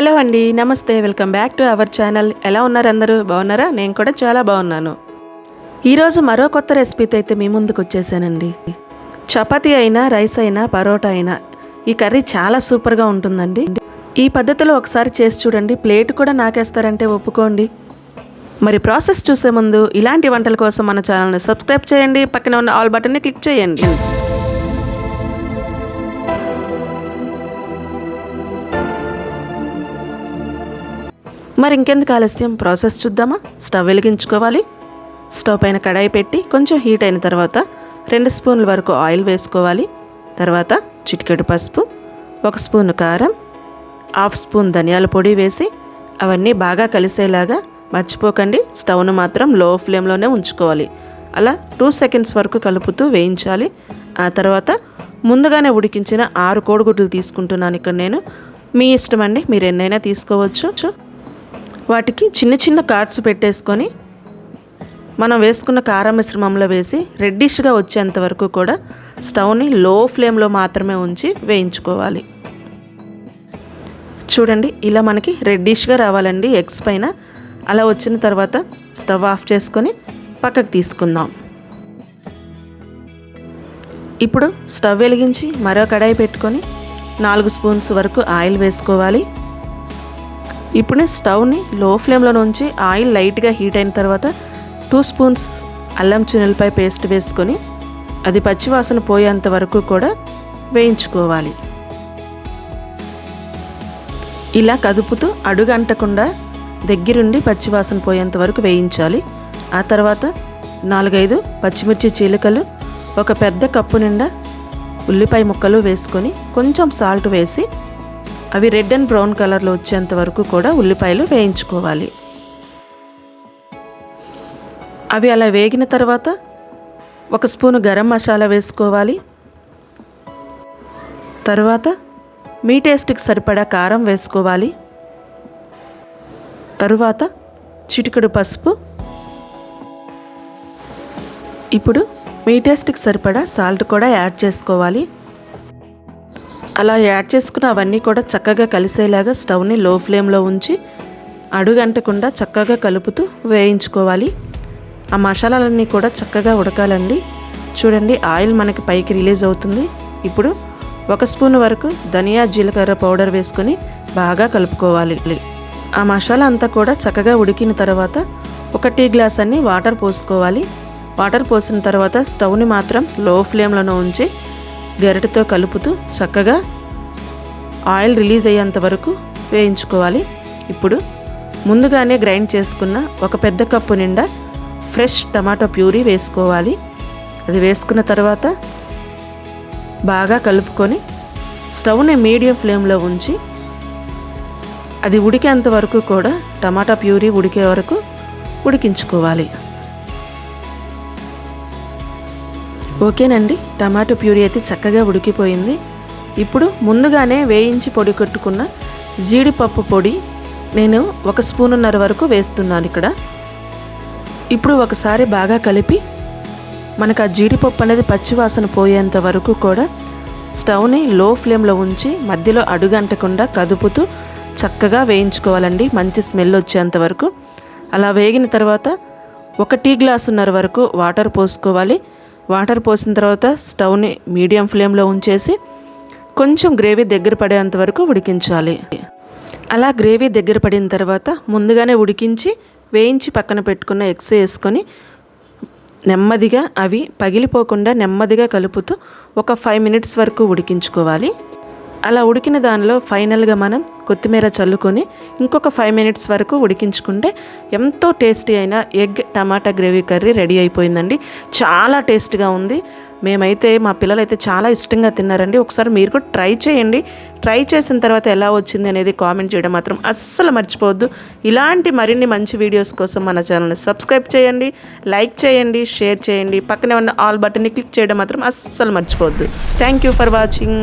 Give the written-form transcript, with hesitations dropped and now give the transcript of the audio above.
Hello అండి, నమస్తే. Welcome back to our channel. ఎలా ఉన్నారు అందరూ? బాగున్నారా? నేను కూడా చాలా బాగున్నాను. ఈరోజు మరో కొత్త రెసిపీతో అయితే మీ ముందుకు వచ్చేసానండి. చపాతీ అయినా, రైస్ అయినా, పరోటా అయినా ఈ కర్రీ చాలా సూపర్గా ఉంటుందండి. ఈ పద్ధతిలో ఒకసారి చేసి చూడండి. ప్లేట్ కూడా నాకేస్తారంటే ఒప్పుకోండి. మరి ప్రాసెస్ చూసే ముందు ఇలాంటి వంటల కోసం మన ఛానల్ని సబ్స్క్రైబ్ చేయండి. పక్కన ఉన్న ఆల్ బటన్ని క్లిక్ చేయండి. మరి ఇంకెందుకు ఆలస్యం, ప్రాసెస్ చూద్దామా? స్టవ్ వెలిగించుకోవాలి. స్టవ్ పైన కడాయి పెట్టి కొంచెం హీట్ అయిన తర్వాత 2 స్పూన్ల వరకు ఆయిల్ వేసుకోవాలి. తర్వాత చిటికెడు పసుపు, 1 స్పూన్ కారం, 1/2 స్పూన్ ధనియాల పొడి వేసి అవన్నీ బాగా కలిసేలాగా మర్చిపోకండి, స్టవ్ను మాత్రం లో ఫ్లేమ్లోనే ఉంచుకోవాలి. అలా 2 సెకండ్స్ వరకు కలుపుతూ వేయించాలి. ఆ తర్వాత ముందుగానే ఉడికించిన 6 కోడిగుడ్లు తీసుకుంటున్నాను ఇక్కడ నేను. మీ ఇష్టం అండి, మీరు ఎన్నైనా తీసుకోవచ్చు. వాటికి చిన్న చిన్న కార్డ్స్ పెట్టేసుకొని మనం వేసుకున్న కారం మిశ్రమంలో వేసి రెడ్డిష్గా వచ్చేంత వరకు కూడా స్టవ్ని లో ఫ్లేమ్లో మాత్రమే ఉంచి వేయించుకోవాలి. చూడండి, ఇలా మనకి రెడ్డిష్గా రావాలండి ఎగ్స్ పైన. అలా వచ్చిన తర్వాత స్టవ్ ఆఫ్ చేసుకొని పక్కకు తీసుకుందాం. ఇప్పుడు స్టవ్ వెలిగించి మరో కడాయి పెట్టుకొని 4 స్పూన్స్ వరకు ఆయిల్ వేసుకోవాలి. ఇప్పుడు స్టవ్ని లో ఫ్లేమ్లో ఉంచి ఆయిల్ లైట్గా హీట్ అయిన తర్వాత 2 స్పూన్స్ అల్లం చిన్నులపాయ పేస్ట్ వేసుకొని అది పచ్చివాసన పోయేంత వరకు కూడా వేయించుకోవాలి. ఇలా కదుపుతూ అడుగంటకుండా దగ్గరుండి పచ్చివాసన పోయేంత వరకు వేయించాలి. ఆ తర్వాత 4-5 పచ్చిమిర్చి చీలికలు, 1 పెద్ద కప్పు నిండా ఉల్లిపాయ ముక్కలు వేసుకొని కొంచెం సాల్ట్ వేసి అవి రెడ్ అండ్ బ్రౌన్ కలర్లో వచ్చేంత వరకు కూడా ఉల్లిపాయలు వేయించుకోవాలి. అవి అలా వేగిన తర్వాత 1 స్పూను గరం మసాలా వేసుకోవాలి. తర్వాత మీ టేస్ట్కి సరిపడా కారం వేసుకోవాలి. తరువాత చిటికెడు పసుపు. ఇప్పుడు మీ టేస్ట్కి సరిపడా సాల్ట్ కూడా యాడ్ చేసుకోవాలి. అలా యాడ్ చేసుకున్న అవన్నీ కూడా చక్కగా కలిసేలాగా స్టవ్ని లో ఫ్లేమ్లో ఉంచి అడుగంటకుండా చక్కగా కలుపుతూ వేయించుకోవాలి. ఆ మసాలాలన్నీ కూడా చక్కగా ఉడకాలండి. చూడండి, ఆయిల్ మనకి పైకి రిలీజ్ అవుతుంది. ఇప్పుడు 1 స్పూన్ వరకు ధనియా జీలకర్ర పౌడర్ వేసుకొని బాగా కలుపుకోవాలి. ఆ మసాలా అంతా కూడా చక్కగా ఉడికిన తర్వాత 1 టీ గ్లాస్ అన్ని వాటర్ పోసుకోవాలి. వాటర్ పోసిన తర్వాత స్టవ్ని మాత్రం లో ఫ్లేమ్లోనే ఉంచి గరిటెతో కలుపుతూ చక్కగా ఆయిల్ రిలీజ్ అయ్యేంత వరకు వేయించుకోవాలి. ఇప్పుడు ముందుగానే గ్రైండ్ చేసుకున్న 1 పెద్ద కప్పు నిండా ఫ్రెష్ టమాటో ప్యూరీ వేసుకోవాలి. అది వేసుకున్న తర్వాత బాగా కలుపుకొని స్టవ్ని మీడియం ఫ్లేమ్లో ఉంచి అది ఉడికేంత వరకు కూడా టమాటా ప్యూరీ ఉడికే వరకు ఉడికించుకోవాలి. ఓకేనండి, టమాటో ప్యూరీ అయితే చక్కగా ఉడికిపోయింది. ఇప్పుడు ముందుగానే వేయించి పొడి కొట్టుకున్న జీడిపప్పు పొడి నేను 1 స్పూనున్నర వరకు వేస్తున్నాను ఇక్కడ. ఇప్పుడు ఒకసారి బాగా కలిపి మనకు ఆ జీడిపప్పు అనేది పచ్చివాసన పోయేంత వరకు కూడా స్టవ్ని లో ఫ్లేమ్లో ఉంచి మధ్యలో అడుగంటకుండా కదుపుతూ చక్కగా వేయించుకోవాలండి, మంచి స్మెల్ వచ్చేంత వరకు. అలా వేగిన తర్వాత 1 టీ గ్లాసున్నర వరకు వాటర్ పోసుకోవాలి. వాటర్ పోసిన తర్వాత స్టవ్ని మీడియం ఫ్లేమ్లో ఉంచేసి కొంచెం గ్రేవీ దగ్గర పడేంత వరకు ఉడికించాలి. అలా గ్రేవీ దగ్గర పడిన తర్వాత ముందుగానే ఉడికించి వేయించి పక్కన పెట్టుకున్న ఎగ్స్ వేసుకొని నెమ్మదిగా అవి పగిలిపోకుండా నెమ్మదిగా కలుపుతూ ఒక 5 మినిట్స్ వరకు ఉడికించుకోవాలి. అలా ఉడికిన దానిలో ఫైనల్గా మనం కొత్తిమీర చల్లుకొని ఇంకొక 5 మినిట్స్ వరకు ఉడికించుకుంటే ఎంతో టేస్టీ అయిన ఎగ్ టమాటా గ్రేవీ కర్రీ రెడీ అయిపోయిందండి. చాలా టేస్ట్గా ఉంది. మేమైతే మా పిల్లలైతే చాలా ఇష్టంగా తిన్నారండి. ఒకసారి మీరు కూడా ట్రై చేయండి. ట్రై చేసిన తర్వాత ఎలా వచ్చింది అనేది కామెంట్ చేయడం మాత్రం అస్సలు మర్చిపోవద్దు. ఇలాంటి మరిన్ని మంచి వీడియోస్ కోసం మన ఛానల్ని సబ్స్క్రైబ్ చేయండి, లైక్ చేయండి, షేర్ చేయండి. పక్కనే ఉన్న ఆల్ బటన్ని క్లిక్ చేయడం మాత్రం అస్సలు మర్చిపోవద్దు. Thank you for watching.